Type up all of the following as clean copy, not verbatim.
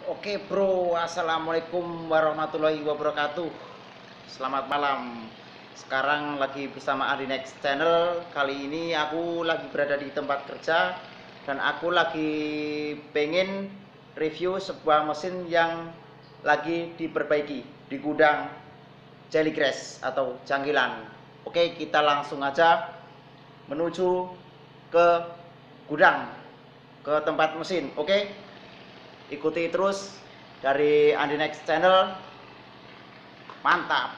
Oke bro, assalamualaikum warahmatullahi wabarakatuh. Selamat malam. Sekarang lagi bersama Adi Next Channel. Kali ini aku lagi berada di tempat kerja dan aku lagi pengen review sebuah mesin yang lagi diperbaiki di gudang Jellygrass atau Janggilan. Oke, kita langsung aja menuju ke gudang, ke tempat mesin. Oke, ikuti terus dari Andi Next Channel. Mantap.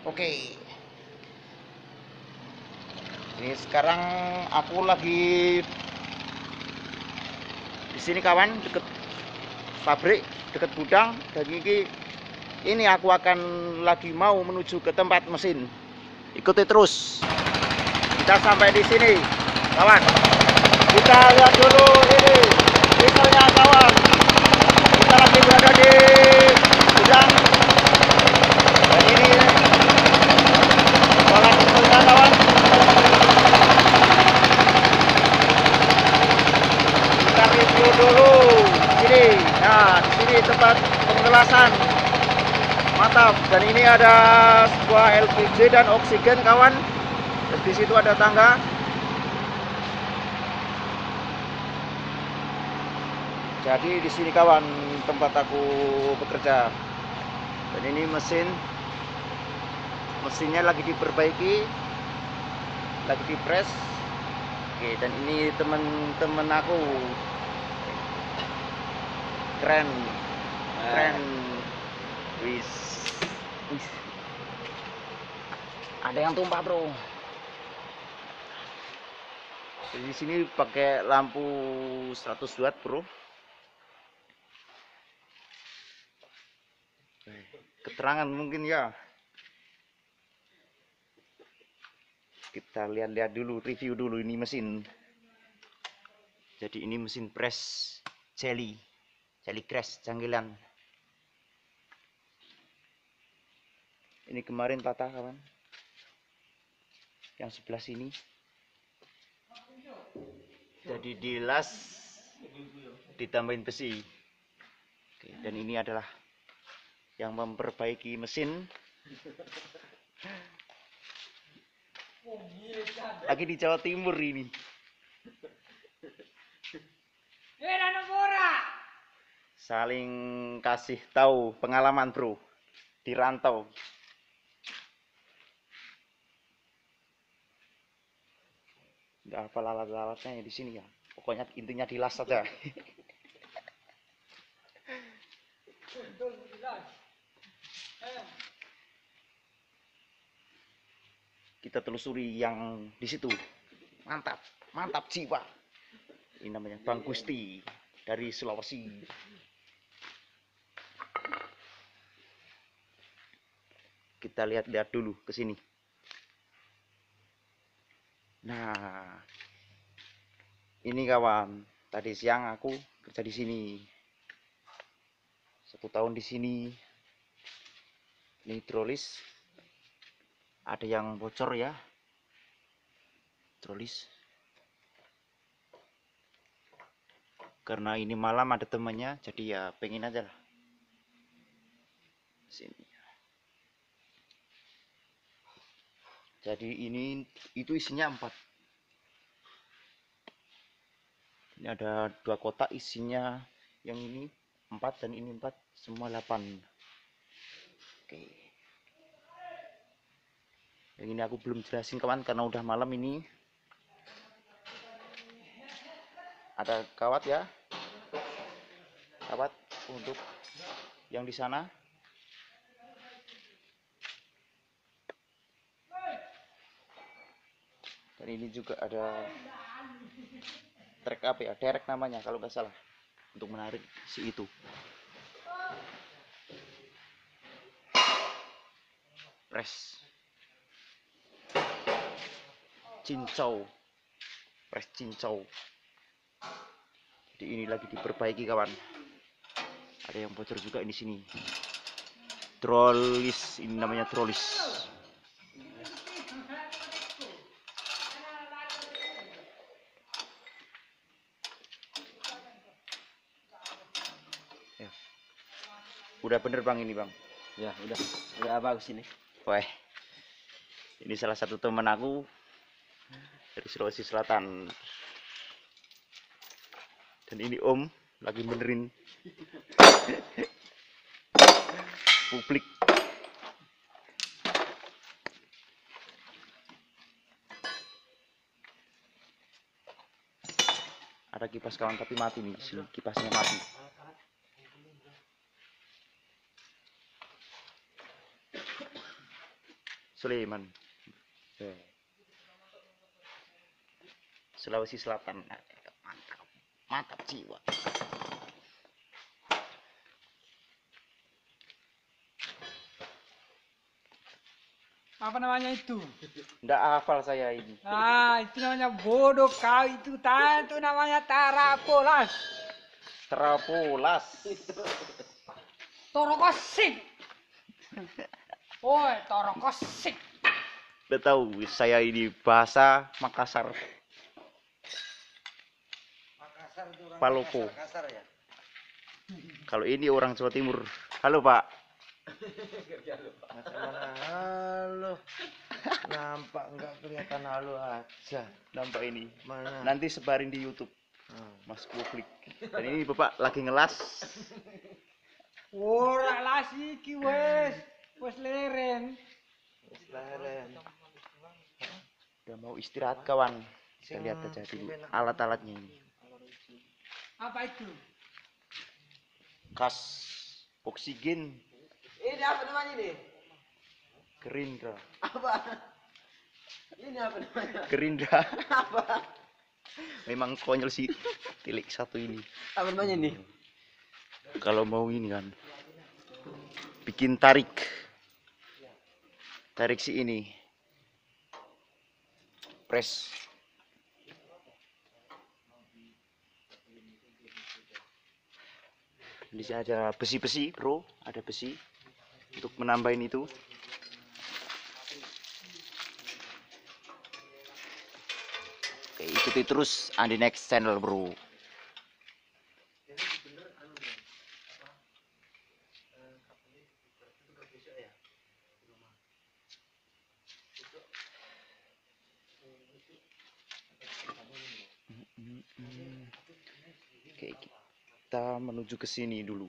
Oke, ini sekarang aku lagi di sini kawan, deket pabrik, deket gudang. Dan ini aku akan lagi mau menuju ke tempat mesin. Ikuti terus. Kita sampai di sini kawan, kita lihat dulu ini misalnya kawan, kita lagi berada di gudang. Dan ini pola kita kawan, kita review dulu sini. Nah, di sini tempat pengelasan. Mantap. Dan ini ada sebuah LPG dan oksigen kawan. Dan di situ ada tangga. Jadi di sini kawan tempat aku bekerja. Dan ini mesinnya lagi diperbaiki, lagi dipres. Oke, dan ini temen-temen aku. Keren, keren. Wis, wis. Ada yang tumpah bro. Di sini pakai lampu 100 watt bro. Keterangan mungkin ya. Kita lihat-lihat dulu, review dulu ini mesin. Jadi ini mesin press Jellygrass Janggilan. Ini kemarin patah kawan. Yang sebelah sini. Jadi dilas, ditambahin besi. Oke, dan ini adalah yang memperbaiki mesin. Lagi di Jawa Timur ini. Saling kasih tahu pengalaman bro di rantau. Nggak apa alat-alatnya di sini ya. Pokoknya intinya dilas saja. Kita telusuri yang di situ. Mantap, mantap jiwa. Ini namanya Bang Gusti dari Sulawesi. Kita lihat-lihat dulu ke sini. Nah, ini kawan, tadi siang aku kerja di sini. 1 tahun di sini. Ini hidrolis. Ada yang bocor ya. Hidrolis. Karena ini malam ada temannya, jadi ya pengen aja lah. Sini. Jadi itu isinya 4. Ini ada 2 kotak isinya, yang ini 4 dan ini 4, semua 8. Oke. Yang ini aku belum jelasin kawan karena udah malam ini. Ada kawat ya. Kawat untuk yang di sana. Dan ini juga ada trek apa ya, derek namanya kalau nggak salah, untuk menarik si itu. Press cincau, press cincau. Jadi ini lagi diperbaiki kawan. Ada yang bocor juga di sini. Trolis, ini namanya trolis. Ya. Udah bener bang ini bang. Ya udah bagus ini. Wah, ini salah satu teman aku dari Sulawesi Selatan. Dan ini Om lagi benerin publik. Ada kipas kawan tapi mati nih, sini kipasnya mati. Sulaiman, Sulawesi Selatan, mantap, mantap jiwa. Apa namanya itu? Nggak hafal saya ini. Ah, itu namanya bodoh kau itu itu namanya tarapolas. Terapolas. Torokosik. Woi, torokosik. Udah tahu saya ini bahasa Makassar. Makassar itu orang Palopo. Makassar ya. Kalau ini orang Jawa Timur. Halo Pak. Halo. Nampak nggak kelihatan halo aja. Nampak ini. Mana? Nanti sebarin di YouTube. Mas Publik. Dan ini Bapak lagi ngelas. Ora lasi iki wes leren. Leren. Udah mau istirahat kawan. Kita lihat aja dulu alat-alatnya ini. Apa itu? Gas oksigen Ini apa namanya nih? Gerindra. Apa? Ini apa namanya? Gerindra. Apa? Memang konyol sih tilik satu ini. Apa namanya nih? Kalau mau ini kan bikin tarik si ini press. Di sini ada besi-besi bro, ada besi untuk menambahin itu. Oke, ikuti terus Andi Next Channel bro. Oke, kita menuju ke sini dulu.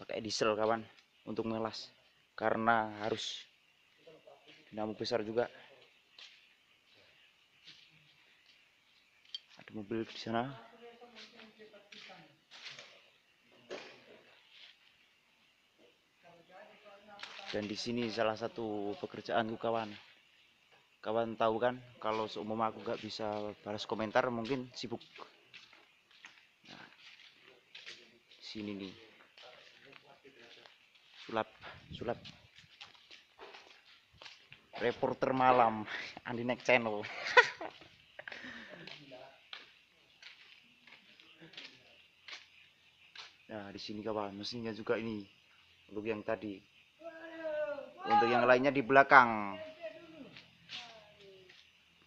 Pakai diesel kawan untuk melas karena harus dinamo besar juga. Ada mobil di sana. Dan di sini salah satu pekerjaanku kawan. Kawan tahu kan kalau seumpama aku nggak bisa balas komentar mungkin sibuk. Nah, sini nih. Sulap. Reporter malam Andi Next Channel. Nah, di sini kawan, mesinnya juga ini. Untuk yang tadi. Untuk yang lainnya di belakang.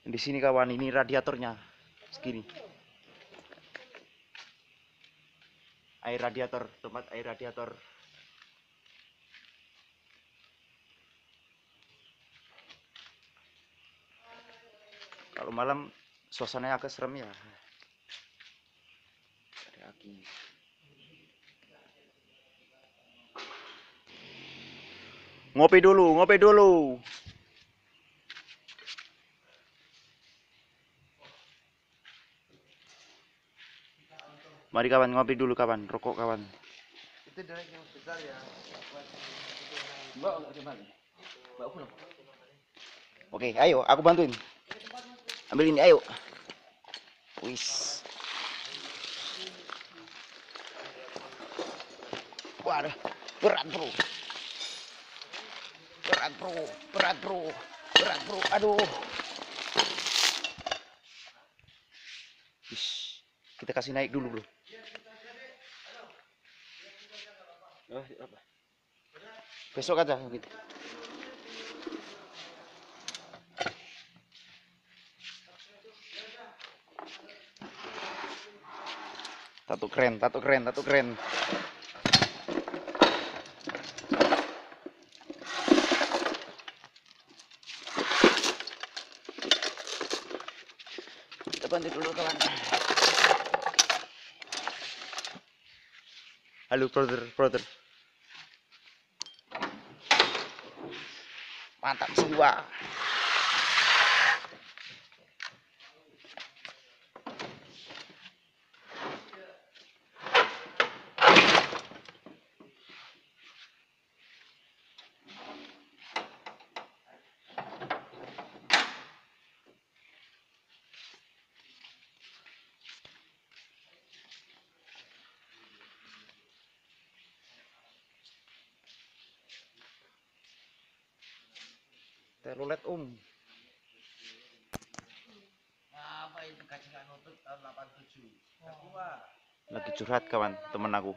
Di sini kawan, ini radiatornya. Segini. Air radiator, tempat air radiator. Kalau malam suasananya agak serem ya. Ada aki. Ngopi dulu. Mari kawan, ngopi dulu kawan, rokok kawan. Itu direct yang besar ya. Oke, ayo aku bantuin. Ambil ini, ayo. Wis. Waduh, berat bro. Aduh. Wis, kita kasih naik dulu bro. Besok aja gitu. Tato keren. ganti dulu kawan. Halo brother. Mantap jiwa. Telolet Apa itu kasih nggak nutup tahun 87? Gua. lagi curhat kawan temen aku.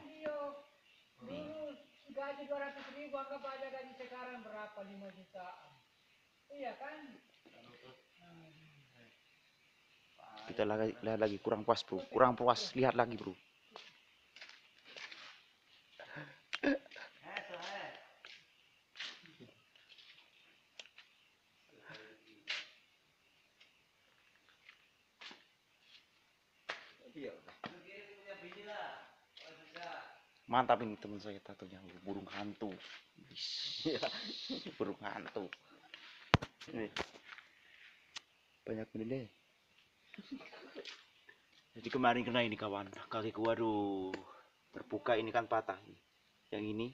Dulu gaji 200.000, anggap aja gaji sekarang berapa? 5 jutaan. Iya kan? Kita lagi kurang puas bro, kurang puas, lihat lagi bro. Mantap ini teman saya tatonya, burung hantu. Burung hantu. Ini banyak ini. Jadi kemarin kena ini kawan, kakiku waduh terbuka ini kan patah. Yang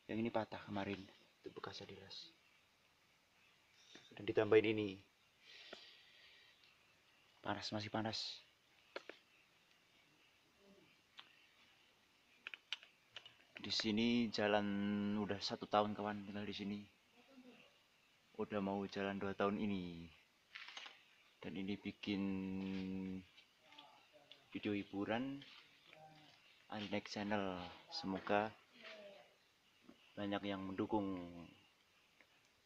ini patah kemarin, itu bekasnya dilas. Dan ditambahin ini, masih panas. Di sini jalan udah 1 tahun kawan tinggal di sini. Udah mau jalan 2 tahun ini. Dan ini bikin video hiburan Adinext channel. Semoga banyak yang mendukung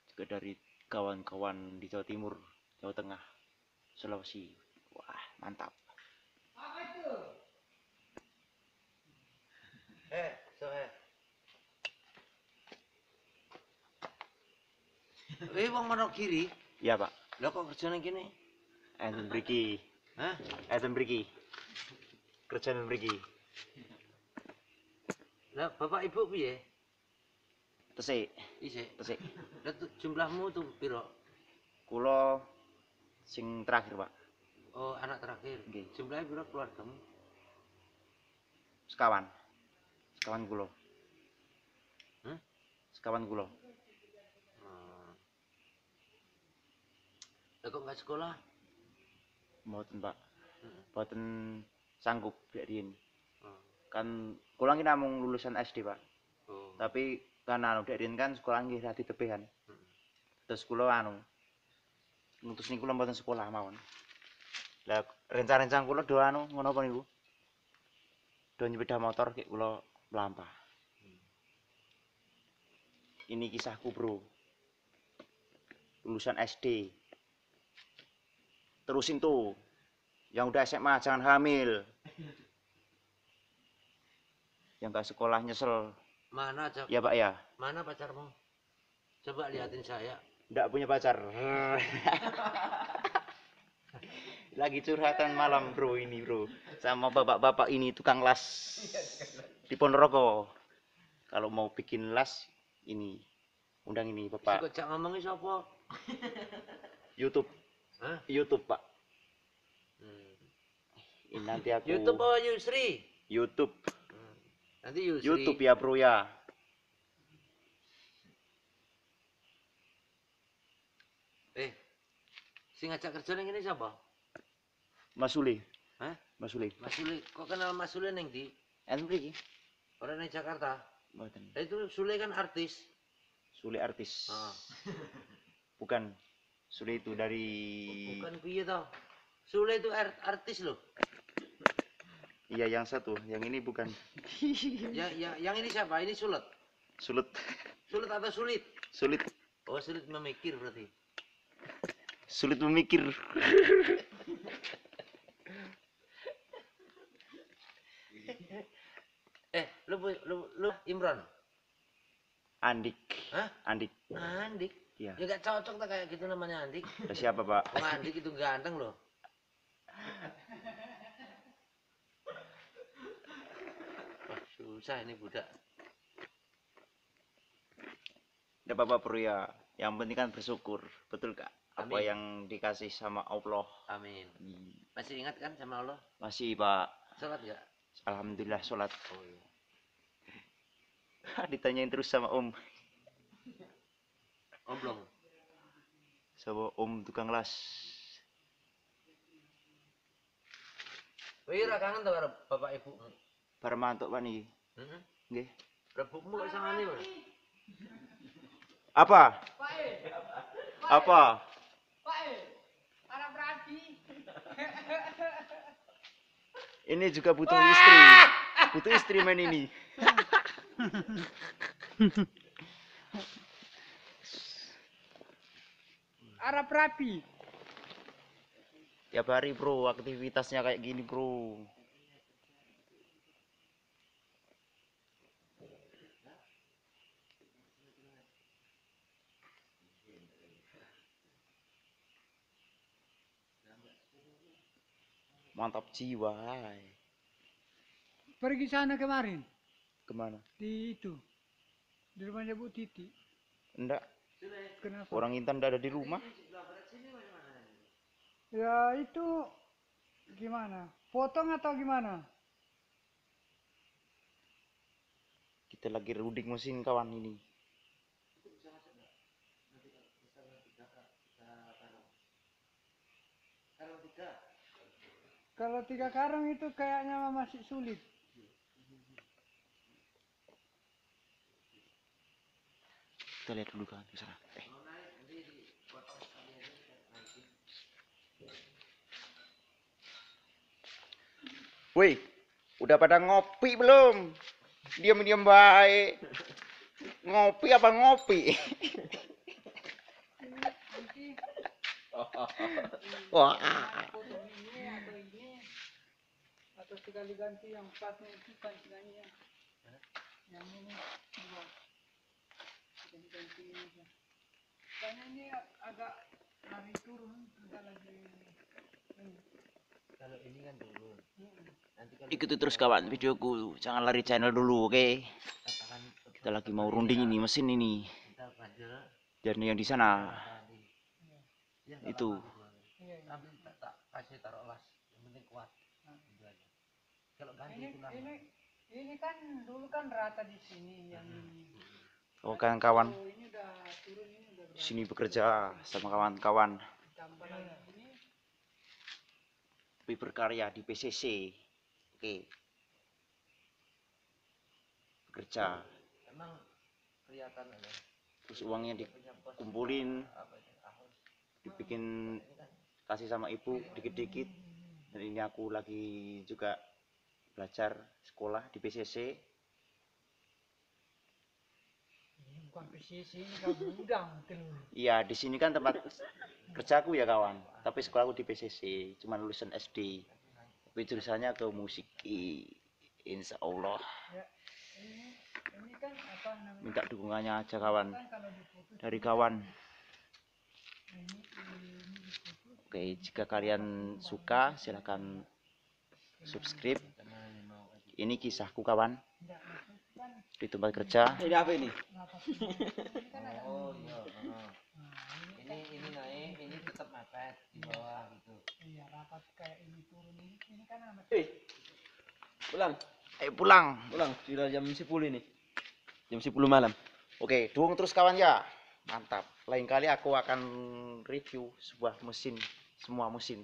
juga dari kawan-kawan di Jawa Timur, Jawa Tengah, Sulawesi. Wah, mantap. Apa itu? Wong mana kiri? Iya, Pak. Lah kok kerjane gini? Enten mriki. Hah? Enten mriki. Kerjaan mriki. Lah bapak ibu piye? Tesik. Isik. Tesik. Lah jumlahmu tuh piro? Kula sing terakhir, Pak. Oh, anak terakhir. Nggih. Jumlahnya piro keluargamu? Sekawan. Sekawan kula. Hah? Sekawan kula. Lah kok nggak sekolah? Mboten, Pak. Mboten sanggup biyen. Oh. Kan kula ki namung lulusan SD, Pak. Oh. Tapi kan anu dek kan sekolah nggih radi tebehan. Terus kula anu ngutus niku kula mboten sekolah mawon. Lah rencana-rencana kula do anu ngono apa niku? Do nyepeda motor kek kula mlampah. Ini kisahku, Bro. Lulusan SD. Terusin tuh. Yang udah SMA jangan hamil. Yang gak sekolah nyesel. Mana Cak? Ya, Pak ya. Mana pacarmu? Coba liatin saya. Nggak punya pacar. Lagi curhatan malam bro ini bro. Sama bapak-bapak ini tukang las di Ponorogo. Kalau mau bikin las ini undang ini bapak. Kok Cak ngomongin siapa? YouTube. Hah? YouTube Pak. Ini nanti aku. YouTube apa Yusri? YouTube. Nanti Yusri. YouTube ya bro ya. Si ngajak kerja neng ini siapa? Mas Sule. Hah? Mas Sule. Mas Sule. Kok kenal Mas Sule neng di? Enten mriki? Orang neng Jakarta. Mboten. Itu Sule kan artis. Sule artis. Ah. Bukan. Sule itu dari Bukan piye toh? Sule itu artis loh. Iya yang satu, yang ini bukan. Yang ini siapa? Ini Sulet. Sulit. Sulit atau sulit? Sulit. Oh, sulit memikir berarti. Sulit memikir. Lu Imron? Andik. Hah? Andik. Andik. Iya. Ya gak cocok tak kayak gitu namanya Andik. Ada siapa, Pak? Wong Andik itu ganteng loh. Susah ini budak. Tidak apa-apa bro ya. Yang penting kan bersyukur, betul kak? Apa Amin. yang dikasih sama Allah. Amin. Masih ingat kan sama Allah? Masih pak. Sholat gak? Alhamdulillah sholat. Oh iya. Ditanyain terus sama om. Oblong. Sama om tukang las. Wih, kangen tuh karo bapak ibu. Para mantuk pak nih. Heeh. Nggih. Rebukmu kok sangane, Mas? Apa? Pak E, Apa? Pak E, anak berarti. Ini juga butuh istri. Butuh istri main ini. Arab rapi. Tiap hari bro, aktivitasnya kayak gini bro. Mantap jiwa. Pergi sana kemarin Kemana? di itu di rumahnya Bu Titi. Enggak. Kenapa? Orang Intan tidak ada di rumah. Ya itu gimana? Potong atau gimana? Kita lagi ruding mesin kawan ini. Kalau 3 karung itu kayaknya masih sulit. Kita lihat dulu kan di sana. Woi, udah pada ngopi belum? Diam-diam baik. Ngopi apa ngopi? Wah, Potong ini atau sekali ganti yang pasnya itu pancingannya. Yang ini dua. Ganti ini. Karena ini agak lari turun, agak lagi ini. Kalau ini kan turun. Nanti kalau ikuti terus kawan videoku. Jangan lari channel dulu, oke? katakan Kita lagi mau runding ini mesin ini. kita bandel Dan yang di sana tadi. Ya, nggak itu. apa-apa, gitu. Iya, iya. Ambil tak kasih taruh las. Yang penting kuat. Gitu aja. Kalau ganti Ini, itu lama. ini kan dulu kan rata di sini yang ini. Oh, kawan-kawan Oh, ini udah turun, ini udah di sini bekerja sama kawan-kawan, tambah lagi ini. tapi berkarya di PCC. Oke. Bekerja. Emang kelihatan ada. Terus uangnya Punya pos dikumpulin, apa itu? Ahos. dibikin kasih sama ibu dikit-dikit. Dan ini aku lagi juga belajar sekolah di PCC. Ini bukan PCC, ini kan gudang telur. Iya, di sini kan tempat kerjaku ya kawan. Tapi sekolahku di PCC, cuman lulusan SD. Tapi jurusannya ke musik. Insya Allah. Ya, ini kan apa namanya? Minta dukungannya aja kawan. Kan kalau diputus Dari kawan. ini diputus. Oke, jika kalian suka silahkan subscribe. Ini kisahku kawan Enggak masuk kan di tempat kerja. Ini apa ini? lapas ini kan ada Oh ini. iya. Nah, Ini naik, ini tetap mepet di bawah gitu. iya rapat kayak ini turun ini kan amat. Pulang, Ayo pulang. pulang. Sudah jam 10 ini. Jam 10 malam. Oke, dukung terus kawan ya. Mantap. Lain kali aku akan review sebuah mesin, semua mesin.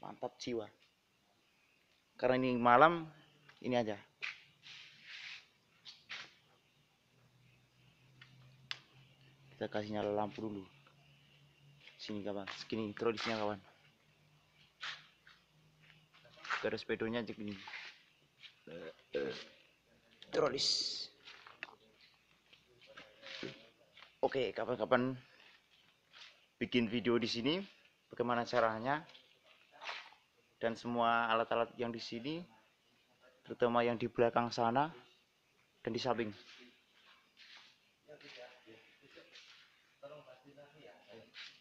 Mantap jiwa. Karena ini malam, ini aja. Kita kasih nyala lampu dulu. Sini kawan, segini tradisinya kawan. Garis pedonya segini. Trolis. Oke, kapan-kapan bikin video di sini, bagaimana caranya, dan semua alat-alat yang di sini, terutama yang di belakang sana dan di samping.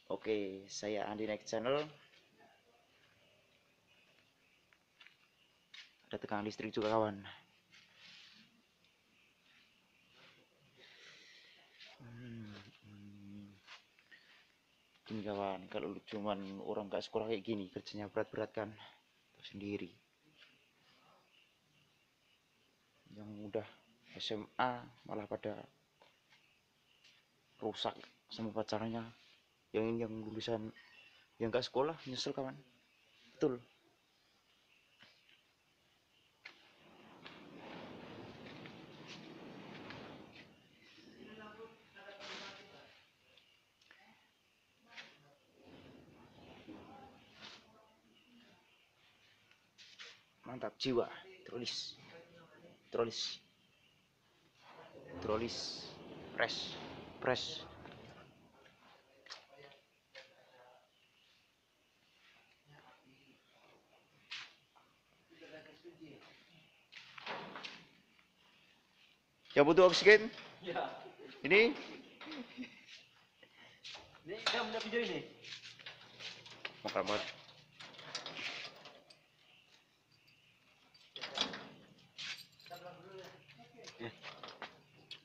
Oke, saya Andi Next Channel. Ada tegangan listrik juga kawan. Pusing kawan, kalau lu cuman orang gak sekolah kayak gini, kerjanya berat-berat kan. Tahu sendiri. Yang udah SMA malah pada rusak sama pacarnya. Yang ini yang lulusan yang gak sekolah nyesel kawan. Betul. Mantap jiwa, trolis press. Ya butuh oksigen Ya. ini. Ini kamu punya video ini. Makan banget.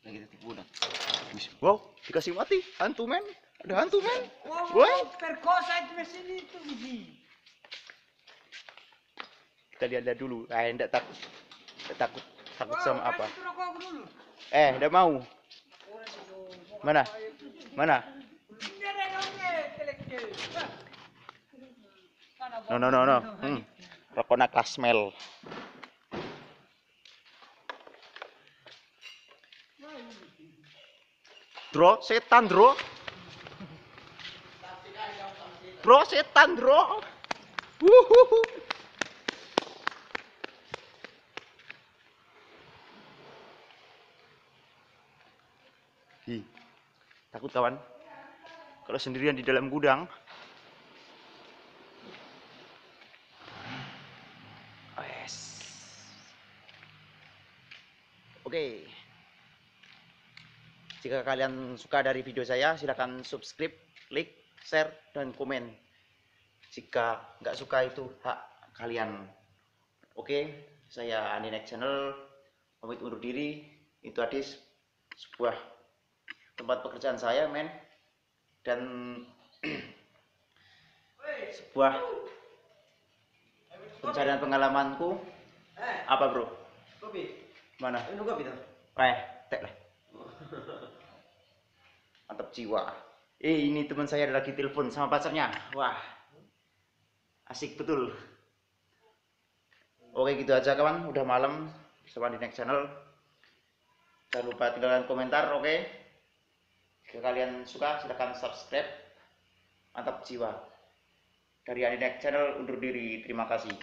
Lagi tipu dah. Wow, dikasih mati. Hantu men. Ada hantu men. Woi. Perkosa itu mesin itu biji. Kita lihat dulu. Enggak takut. Enggak takut. Takut sama apa? Kasih rokok aku dulu. Enggak mau. Mana? Mana? Ini ada dongnya, kelek-kelek. No. Rokok nak smell. Bro, setan, bro. Bro, setan, bro. Wuhuhu. Hi. Takut kawan. Kalau sendirian di dalam gudang. Yes. Oke. Jika kalian suka dari video saya, silakan subscribe, like, share, dan komen. Jika nggak suka itu hak kalian. Oke, saya Aninek Channel, pamit undur diri. Itu tadi sebuah tempat pekerjaan saya, men. Dan sebuah pencarian pengalamanku. Apa bro? Kopi. Mana? Ini kopi tuh. Tek lah. Mantap jiwa. Ini teman saya lagi telepon sama pacarnya. Wah, asik betul. Oke gitu aja kawan. Udah malam. Sama di next channel. Jangan lupa tinggalkan komentar. Oke. Jika kalian suka silahkan subscribe. Mantap jiwa. Dari Aninek Channel undur diri. Terima kasih.